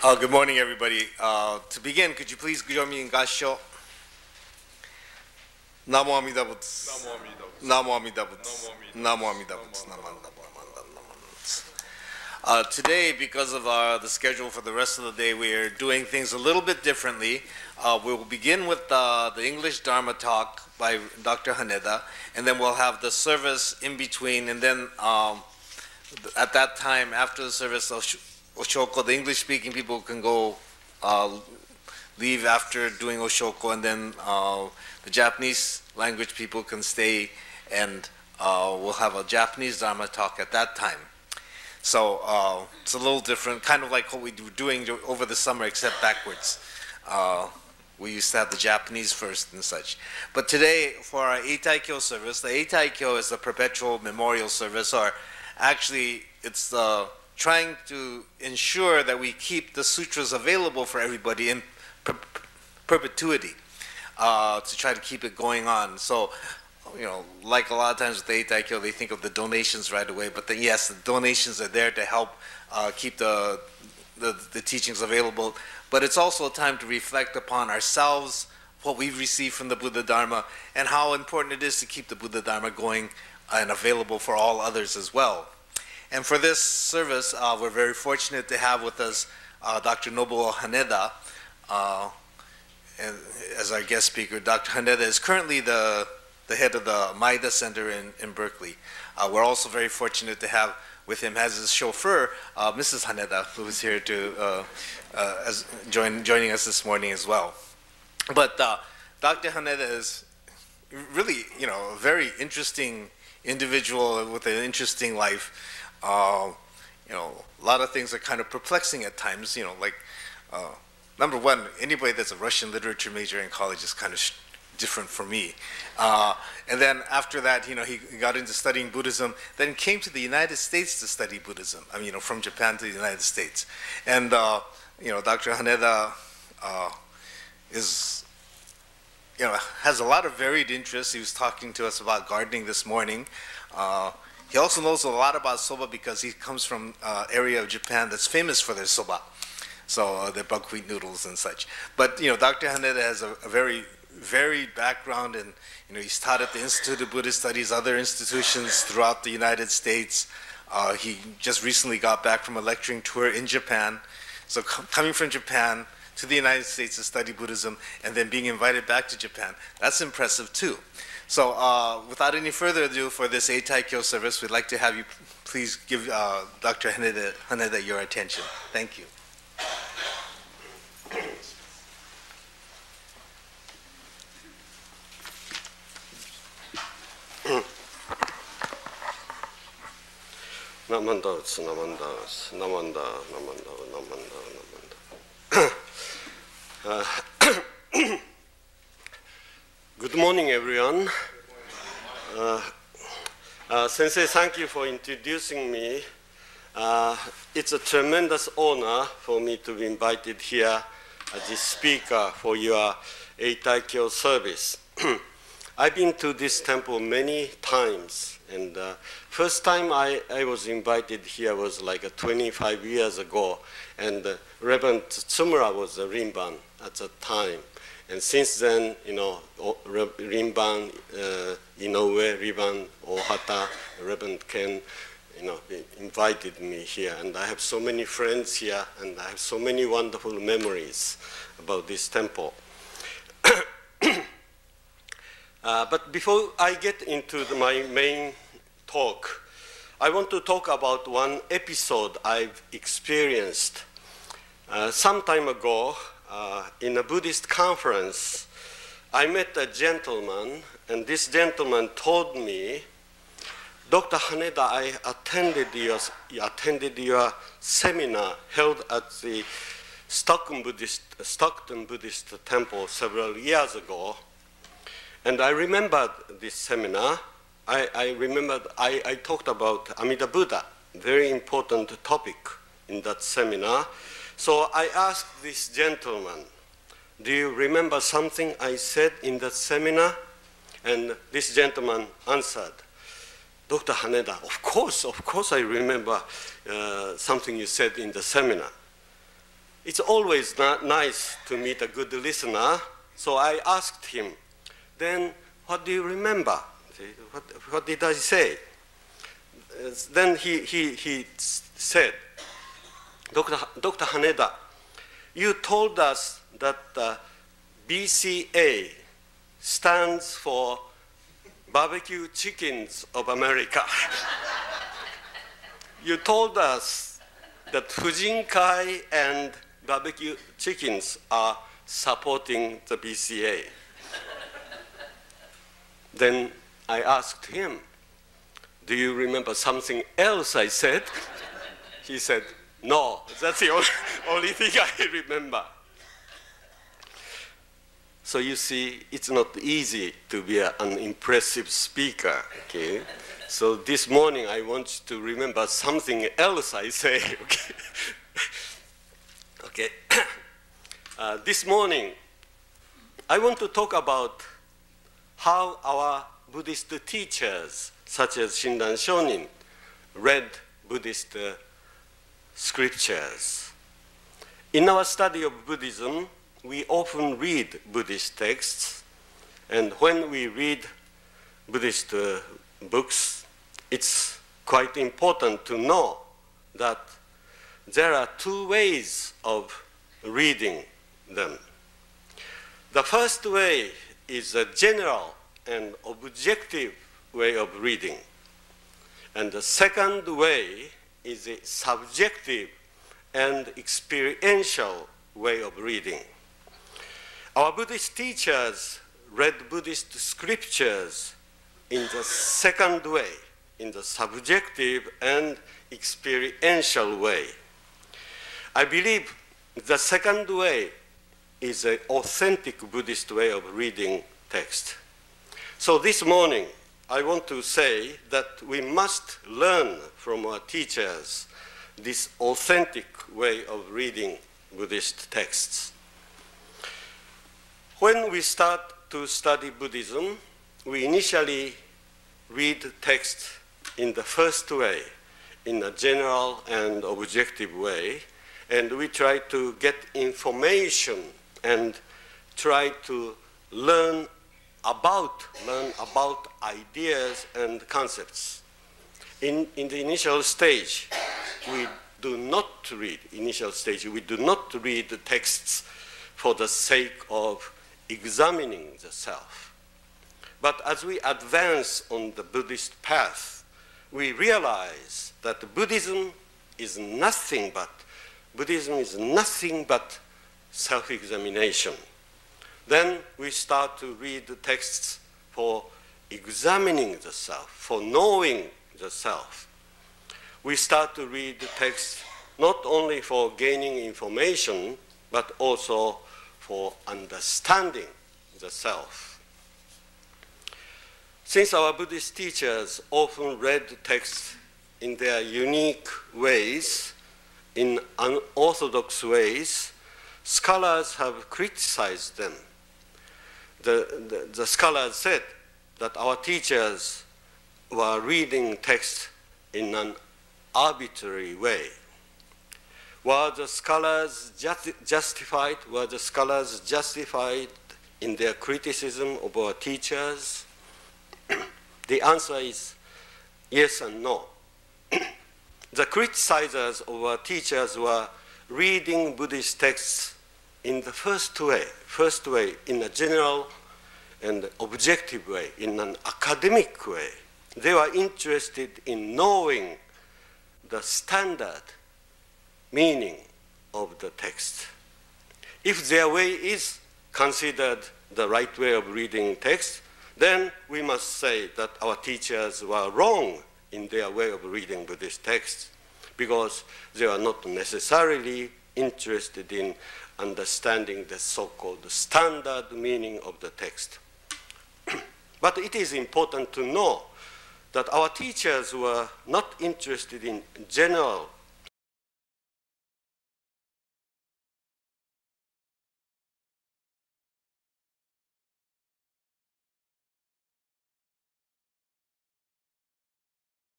Good morning, everybody. To begin, could you please join me in Gassho? Namo Amida Butsu. Namo Amida Butsu. Namo Amida Butsu. Namo Amida Butsu. Today, because of the schedule for the rest of the day, we are doing things a little bit differently. We will begin with the English Dharma talk by Dr. Haneda, and then we'll have the service in between, and then at that time, after the service, Oshoko, the English-speaking people can go leave after doing Oshoko, and then the Japanese language people can stay, and we'll have a Japanese Dharma talk at that time. So it's a little different, kind of like what we were doing over the summer, except backwards. We used to have the Japanese first and such. But today, for our Eitaikyo service, the Eitaikyo is the perpetual memorial service, or actually, it's trying to ensure that we keep the sutras available for everybody in perpetuity, to try to keep it going on. So, you know, like a lot of times with the Eitaikyo, they think of the donations right away, but then yes, the donations are there to help keep the teachings available. But it's also a time to reflect upon ourselves, what we've received from the Buddha Dharma, and how important it is to keep the Buddha Dharma going and available for all others as well. And for this service, we're very fortunate to have with us Dr. Nobuo Haneda as our guest speaker. Dr. Haneda is currently the head of the Maida Center in Berkeley. We're also very fortunate to have with him as his chauffeur, Mrs. Haneda, who is here to joining us this morning as well. But Dr. Haneda is really, you know, a very interesting individual with an interesting life. You know, a lot of things are kind of perplexing at times, you know, like, number one, anybody that's a Russian literature major in college is kind of different for me. And then after that, you know, he got into studying Buddhism, then came to the United States to study Buddhism. I mean, you know, from Japan to the United States. And, you know, Dr. Haneda is, you know, has a lot of varied interests. He was talking to us about gardening this morning. He also knows a lot about soba because he comes from an area of Japan that's famous for their soba. So their buckwheat noodles and such. But, you know, Dr. Haneda has a very varied background, and, you know, he's taught at the Institute of Buddhist Studies, other institutions throughout the United States. He just recently got back from a lecturing tour in Japan. So coming from Japan to the United States to study Buddhism and then being invited back to Japan, that's impressive too. So without any further ado, for this Eitaikyo service, we'd like to have you please give Dr. Haneda your attention. Thank you. Good morning, everyone. Sensei, thank you for introducing me. It's a tremendous honor for me to be invited here as a speaker for your Eitaikyo service. I've been to this temple many times, and first time I was invited here was like 25 years ago, and Reverend Tsumura was the Rinban at that time. And since then, you know, Rinban, Inoue, Rinban, Ohata, Reverend Ken, you know, invited me here. And I have so many friends here, and I have so many wonderful memories about this temple. But before I get into my main talk, I want to talk about one episode I've experienced. Some time ago, in a Buddhist conference, I met a gentleman, and this gentleman told me, Dr. Haneda, I attended your seminar held at the Stockton Buddhist Temple several years ago. And I remembered this seminar. I talked about Amida Buddha, very important topic in that seminar. So I asked this gentleman, do you remember something I said in that seminar? And this gentleman answered, Dr. Haneda, of course I remember something you said in the seminar. it's always not nice to meet a good listener, so I asked him, then what do you remember? What did I say? Then he said, Dr. Haneda, you told us that BCA stands for Barbecue Chickens of America. You told us that Fujinkai and barbecue chickens are supporting the BCA. Then I asked him, do you remember something else I said? He said, no, that's the only thing I remember. So you see, it's not easy to be an impressive speaker, okay? So this morning I want you to remember something else I say, okay? Okay. This morning, I want to talk about how our Buddhist teachers, such as Shinran Shonin, read Buddhist scriptures. In our study of Buddhism, we often read Buddhist texts, and when we read Buddhist books, it's quite important to know that there are two ways of reading them. The first way is a general and objective way of reading, and the second way is a subjective and experiential way of reading. Our Buddhist teachers read Buddhist scriptures in the second way, in the subjective and experiential way. I believe the second way is an authentic Buddhist way of reading text. So this morning, I want to say that we must learn from our teachers this authentic way of reading Buddhist texts. When we start to study Buddhism, we initially read text in the first way, in a general and objective way, and we try to get information and try to learn about ideas and concepts. In the initial stage, we do not read the texts for the sake of examining the self. But as we advance on the Buddhist path, we realize that Buddhism is nothing but self-examination. Then we start to read the texts for examining the self, for knowing the self. We start to read the text not only for gaining information, but also for understanding the self. Since our Buddhist teachers often read texts in their unique ways, in unorthodox ways, scholars have criticized them. The scholars said that our teachers were reading text in an arbitrary way. Were the scholars justified? Were the scholars justified in their criticism of our teachers? The answer is yes and no. The criticizers of our teachers were reading Buddhist texts in the first way, in a general and objective way, in an academic way. They were interested in knowing the standard meaning of the text. If their way is considered the right way of reading text, then we must say that our teachers were wrong in their way of reading Buddhist texts, because they are not necessarily interested in understanding the so-called standard meaning of the text. But it is important to know that our teachers were not interested in general